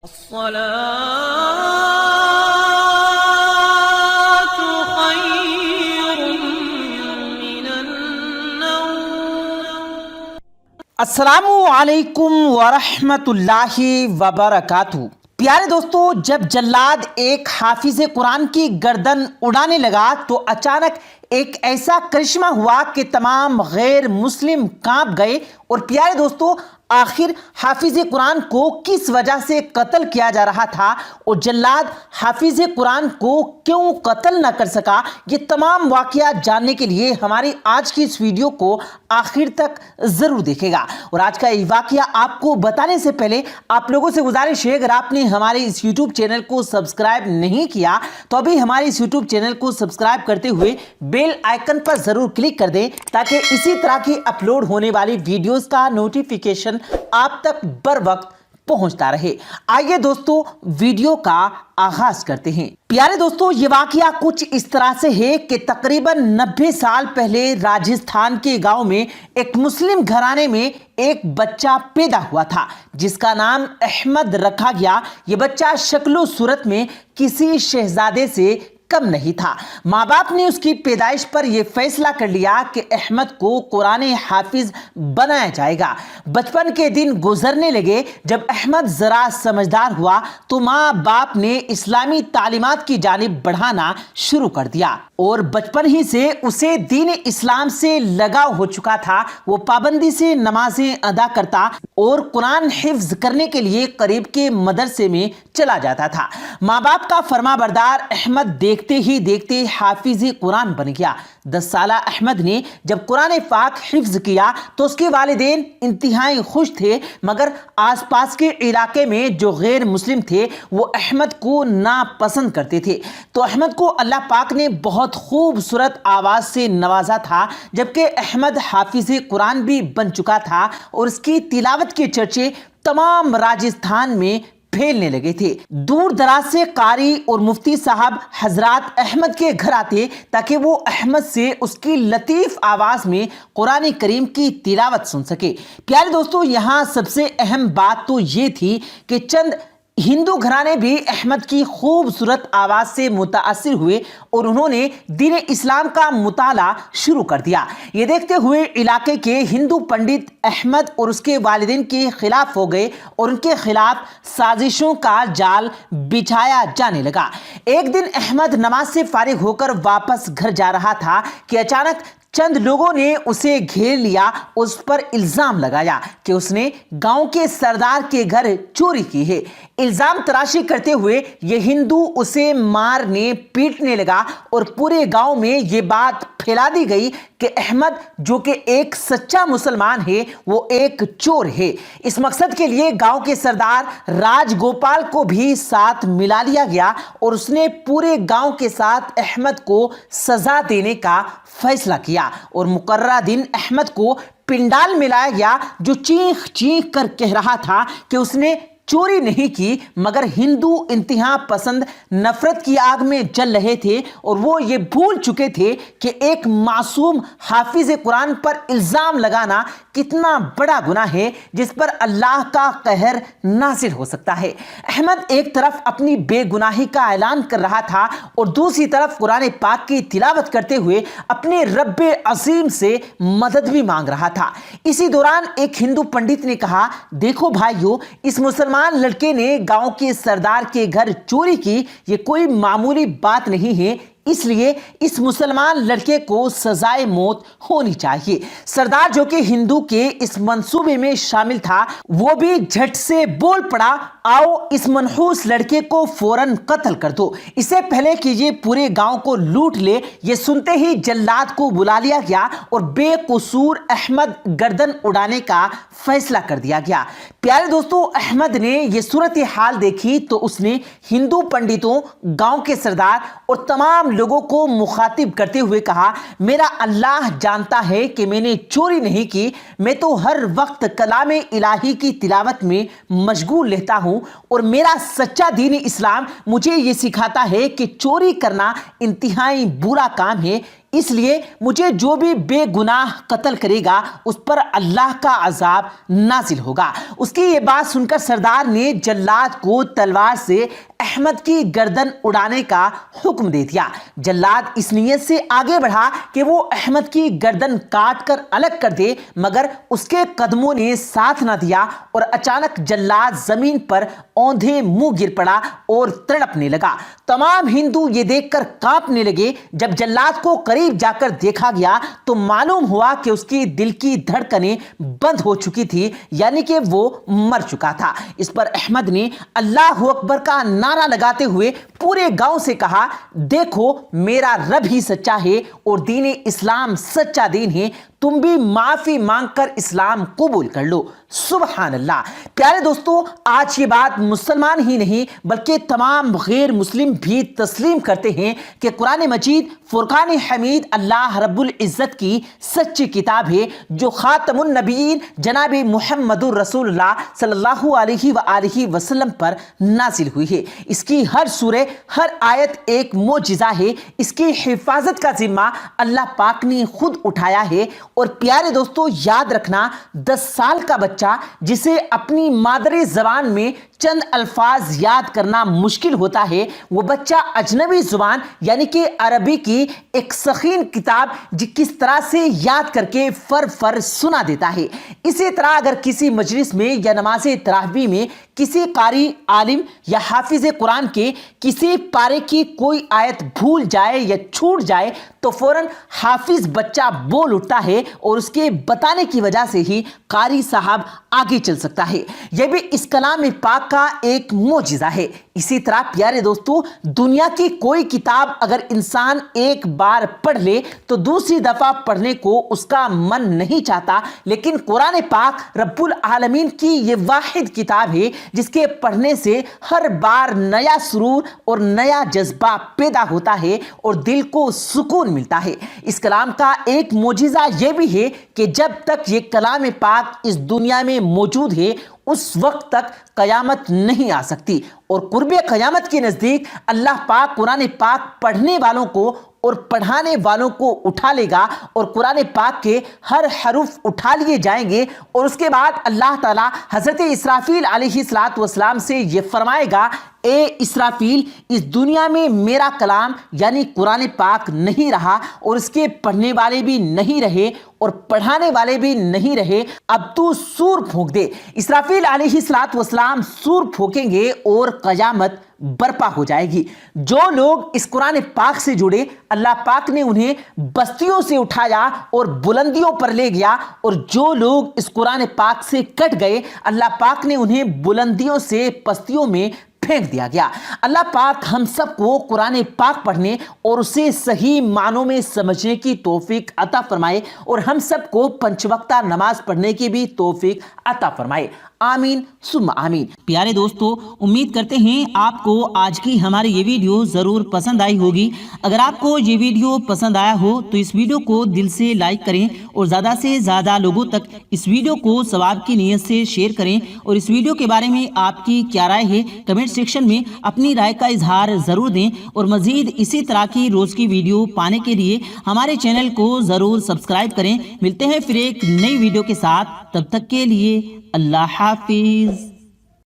الصلاة خير من النوم. السلام علیکم ورحمۃ اللہ وبرکاتہ۔ پیارے دوستو، جب جلاد ایک حافظ قرآن کی گردن اڑانے لگا تو اچانک ایک ایسا کرشمہ ہوا کہ تمام غیر مسلم کانپ گئے۔ اور پیارے دوستو، آخر حافظ قرآن کو کس وجہ سے قتل کیا جا رہا تھا اور جلاد حافظ قرآن کو کیوں قتل نہ کر سکا، یہ تمام واقعات جاننے کے لیے ہماری آج کی اس ویڈیو کو آخر تک ضرور دیکھے گا۔ اور آج کا یہ واقعہ آپ کو بتانے سے پہلے آپ لوگوں سے گزارش ہے، اگر آپ نے ہمارے اس یوٹیوب چینل کو سبسکرائب نہیں کیا تو ابھی ہمارے اس یوٹیوب چینل کو سبسکرائب کرتے ہوئے بیل آئیکن پر ضرور کلک کر دیں تاکہ اسی طرح کی اپلوڈ ہونے والی ویڈیوز کا نوٹیفیکیشن آپ تک بر وقت پہنچتا رہے۔ آئیے دوستو ویڈیو کا آغاز کرتے ہیں۔ پیارے دوستو، یہ واقعہ کچھ اس طرح سے ہے کہ تقریباً 90 سال پہلے راجستھان کے گاؤں میں ایک مسلم گھرانے میں ایک بچہ پیدا ہوا تھا جس کا نام احمد رکھا گیا۔ یہ بچہ شکل و صورت میں کسی شہزادے سے کم نہیں تھا۔ ماں باپ نے اس کی پیدائش پر یہ فیصلہ کر لیا کہ احمد کو قرآن حافظ بنایا جائے گا۔ بچپن کے دن گزرنے لگے۔ جب احمد ذرا سمجھدار ہوا تو ماں باپ نے اسلامی تعلیمات کی جانب بڑھانا شروع کر دیا اور بچپن ہی سے اسے دین اسلام سے لگاؤ ہو چکا تھا۔ وہ پابندی سے نمازیں ادا کرتا اور قرآن حفظ کرنے کے لیے قریب کے مدرسے میں چلا جاتا تھا۔ ماں باپ کا فرما بردار احمد دیکھتے ہی دیکھتے حافظ قرآن بن گیا۔ 10 سالہ احمد نے جب قرآن پاک حفظ کیا تو اس کے والدین انتہائی خوش تھے، مگر آس پاس کے علاقے میں جو غیر مسلم تھے وہ احمد کو ناپسند کرتے تھے۔ تو احمد کو اللہ پاک نے بہت خوبصورت آواز سے نوازا تھا، جبکہ احمد حافظ قرآن بھی بن چکا تھا اور اس کی تلاوت کے چرچے تمام راجستھان میں پھیلنے لگے تھے۔ دور دراز سے قاری اور مفتی صاحب حضرات احمد کے گھر آتے تاکہ وہ احمد سے اس کی لطیف آواز میں قرآن کریم کی تلاوت سن سکے۔ پیارے دوستو، یہاں سب سے اہم بات تو یہ تھی کہ چند ہندو گھرانے بھی احمد کی خوبصورت آواز سے متاثر ہوئے اور انہوں نے دین اسلام کا مطالعہ شروع کر دیا۔ یہ دیکھتے ہوئے علاقے کے ہندو پنڈت احمد اور اس کے والدین کے خلاف ہو گئے اور ان کے خلاف سازشوں کا جال بچھایا جانے لگا۔ ایک دن احمد نماز سے فارغ ہو کر واپس گھر جا رہا تھا کہ اچانک چند لوگوں نے اسے گھیر لیا، اس پر الزام لگایا کہ اس نے گاؤں کے سردار کے گھر چوری کی ہے۔ الزام تراشی کرتے ہوئے یہ ہندو اسے مارنے پیٹنے لگا اور پورے گاؤں میں یہ بات پھیلا دی گئی کہ احمد جو کہ ایک سچا مسلمان ہے وہ ایک چور ہے۔ اس مقصد کے لیے گاؤں کے سردار راج گوپال کو بھی ساتھ ملا لیا گیا اور اس نے پورے گاؤں کے ساتھ احمد کو سزا دینے کا فیصلہ کیا اور مقررہ دن احمد کو پنڈال میں لایا گیا، جو چیخ چیخ کر کہہ رہا تھا کہ اس نے چوری نہیں کی، مگر ہندو انتہا پسند نفرت کی آگ میں جل رہے تھے اور وہ یہ بھول چکے تھے کہ ایک معصوم حافظ قرآن پر الزام لگانا کتنا بڑا گناہ ہے جس پر اللہ کا قہر نازل ہو سکتا ہے۔ احمد ایک طرف اپنی بے گناہی کا اعلان کر رہا تھا اور دوسری طرف قرآن پاک کی تلاوت کرتے ہوئے اپنے رب عظیم سے مدد بھی مانگ رہا تھا۔ اسی دوران ایک ہندو پنڈت نے کہا، دیکھو بھائیو، اس مسلمان لڑکے نے گاؤں کے سردار کے گھر چوری کی، یہ کوئی معمولی بات نہیں ہے، اس لیے اس مسلمان لڑکے کو سزائے موت ہونی چاہیے۔ سردار جو کہ ہندو کے اس منصوبے میں شامل تھا وہ بھی جھٹ سے بول پڑا، آؤ اس منحوس لڑکے کو فوراً قتل کر دو، اسے پہلے کہ یہ پورے گاؤں کو لوٹ لے۔ یہ سنتے ہی جلاد کو بلا لیا گیا اور بے قصور احمد گردن اڑانے کا فیصلہ کر دیا گیا۔ پیارے دوستو، احمد نے یہ صورتحال دیکھی تو اس نے ہندو پنڈتوں، گاؤں کے سردار اور تمام لوگوں کو مخاطب کرتے ہوئے کہا، میرا اللہ جانتا ہے کہ میں نے چوری نہیں کی، میں تو ہر وقت کلام الہی کی تلاوت میں مشغول رہتا ہوں اور میرا سچا دین اسلام مجھے یہ سکھاتا ہے کہ چوری کرنا انتہائی برا کام ہے، اس لیے مجھے جو بھی بے گناہ قتل کرے گا اس پر اللہ کا عذاب نازل ہوگا۔ اس کی یہ بات سن کر سردار نے جلاد کو تلوار سے احمد کی گردن اڑانے کا حکم دے دیا۔ جلاد اس نیت سے آگے بڑھا کہ وہ احمد کی گردن کاٹ کر الگ کر دے، مگر اس کے قدموں نے ساتھ نہ دیا اور اچانک جلاد زمین پر اوندھے منہ گر پڑا اور تڑپنے لگا۔ تمام ہندو یہ دیکھ کر کانپنے لگے۔ جب جلاد کو قریب جا کر دیکھا گیا تو معلوم ہوا کہ اس کی دل کی دھڑکنیں بند ہو چکی تھی، یعنی کہ وہ مر چکا تھا۔ اس پر احمد نے اللہ اکبر کا نعرہ لگاتے ہوئے پورے گاؤں سے کہا، دیکھو میرا رب ہی سچا ہے اور دین اسلام سچا دین ہے، تم بھی معافی مانگ کر اسلام قبول کر لو۔ سبحان اللہ۔ پیارے دوستو، آج یہ بات مسلمان ہی نہیں بلکہ تمام غیر مسلم بھی تسلیم کرتے ہیں کہ قرآن مجید فرقان حمید اللہ رب العزت کی سچی کتاب ہے، جو خاتم النبیین جناب محمد الرسول اللہ صلی اللہ علیہ وآلہ وسلم پر نازل ہوئی ہے۔ اس کی ہر سورہ، ہر آیت ایک معجزہ ہے۔ اس کی حفاظت کا ذمہ اللہ پاک نے خود اٹھایا ہے۔ اور پیارے دوستو، یاد رکھنا، 10 سال کا بچہ جسے اپنی مادری زبان میں چند الفاظ یاد کرنا مشکل ہوتا ہے، وہ بچہ اجنبی زبان یعنی کہ عربی کی ایک سخین کتاب کس طرح سے یاد کر کے فر سنا دیتا ہے۔ اسی طرح اگر کسی مجلس میں یا نماز تراویح میں کسی قاری، عالم یا حافظ قرآن کے کسی پارے کی کوئی آیت بھول جائے یا چھوٹ جائے تو فوراً حافظ بچہ بول اٹھتا ہے اور اس کے بتانے کی وجہ سے ہی قاری صاحب آگے چل سکتا ہے۔ یہ بھی اس کلام پاک کا ایک معجزہ ہے۔ اسی طرح پیارے دوستو، دنیا کی کوئی کتاب اگر انسان ایک بار پڑھ لے تو دوسری دفعہ پڑھنے کو اس کا من نہیں چاہتا، لیکن قرآن پاک رب العالمین کی یہ واحد کتاب ہے جس کے پڑھنے سے ہر بار نیا سرور اور نیا جذبہ پیدا ہوتا ہے اور دل کو سکون ملتا ہے۔ اس کلام کا ایک معجزہ یہ بھی ہے کہ جب تک یہ کلام پاک اس دنیا میں موجود ہے اس وقت تک قیامت نہیں آ سکتی، اور قرب قیامت کے نزدیک اللہ پاک قرآن پاک پڑھنے والوں کو اور پڑھانے والوں کو اٹھا لے گا اور قرآن پاک کے ہر حرف اٹھا لیے جائیں گے، اور اس کے بعد اللہ تعالیٰ حضرت اسرافیل علیہ السلام سے یہ فرمائے گا، اے اسرافیل، اس دنیا میں میرا کلام یعنی قرآن پاک نہیں رہا اور اس کے پڑھنے والے بھی نہیں رہے اور پڑھانے والے بھی نہیں رہے، اب تو سور پھونک دے۔ اسرافیل علیہ السلام سور پھونکیں گے اور قیامت برپا ہو جائے گی۔ جو لوگ اس قرآن پاک سے جڑے، اللہ پاک نے انہیں بستیوں سے اٹھایا اور بلندیوں پر لے گیا، اور جو لوگ اس قرآن پاک سے کٹ گئے، اللہ پاک نے انہیں بلندیوں سے پستیوں میں پھینک دیا گیا۔ اللہ پاک ہم سب کو قرآن پاک پڑھنے اور اسے صحیح معنوں میں سمجھنے کی توفیق عطا فرمائے، اور ہم سب کو 5 وقتہ نماز پڑھنے کی بھی توفیق عطا فرمائے۔ آمین ثم آمین۔ پیارے دوستو، امید کرتے ہیں آپ کو آج کی ہماری یہ ویڈیو ضرور پسند آئی ہوگی۔ اگر آپ کو یہ ویڈیو پسند آیا ہو تو اس ویڈیو کو دل سے لائک کریں اور زیادہ سے زیادہ لوگوں تک اس ویڈیو کو ثواب کی نیت سے شیئر کریں، اور اس ویڈیو کے بارے میں آپ کی کیا رائے ہے کمنٹ سیکشن میں اپنی رائے کا اظہار ضرور دیں، اور مزید اسی طرح کی روز کی ویڈیو پانے کے لیے ہمارے چینل کو ضرور سبسکرائب کریں۔ ملتے ہیں پھر ایک نئی ویڈیو کے ساتھ، تب تک کے لیے اللہ حافظ۔